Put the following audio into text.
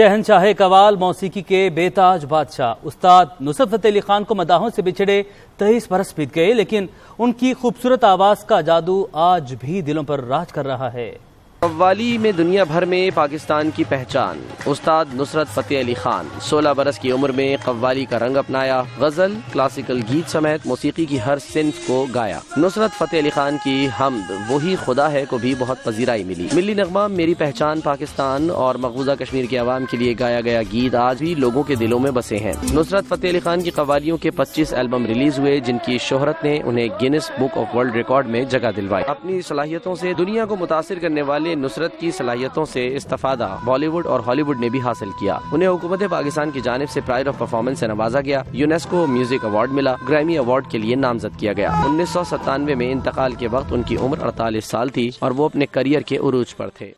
شہنشاہ قوال موسیقی کے بے تاج بادشاہ استاد نصرت فتح علی خان کو مداحوں سے بچھڑے 23 برس بیت گئے، لیکن ان کی خوبصورت آواز کا جادو آج بھی دلوں پر راج کر رہا ہے۔ قوالی میں دنیا بھر میں پاکستان کی پہچان استاد نصرت فتح علی خان 16 برس کی عمر میں قوالی کا رنگ اپنایا، غزل، کلاسیکل گیت سمیت موسیقی کی ہر صنف کو گایا۔ نصرت فتح علی خان کی حمد وہی خدا ہے کو بھی بہت پذیرائی ملی۔ ملی نغمہ میری پہچان پاکستان اور مقبوضہ کشمیر کے عوام کے لیے گایا گیا گیت آج بھی لوگوں کے دلوں میں بسے ہیں۔ نصرت فتح علی خان کی قوالیوں کے 25 البم ریلیز ہوئے، جن کی شہرت نے انہیں grains book of world record میں جگہ دلوائی۔ اپنی صلاحیتوں سے دنیا کو متاثر کرنے والے نصرت کی صلاحیتوں سے استفادہ بالی ووڈ اور ہالی ووڈ نے بھی حاصل کیا۔ انہیں حکومت پاکستان کی جانب سے پرائڈ آف پرفارمنس سے نوازا گیا، یونیسکو میوزک ایوارڈ ملا، گریمی ایوارڈ کے لیے نامزد کیا گیا۔ 1997 میں انتقال کے وقت ان کی عمر 48 سال تھی اور وہ اپنے کیریئر کے عروج پر تھے۔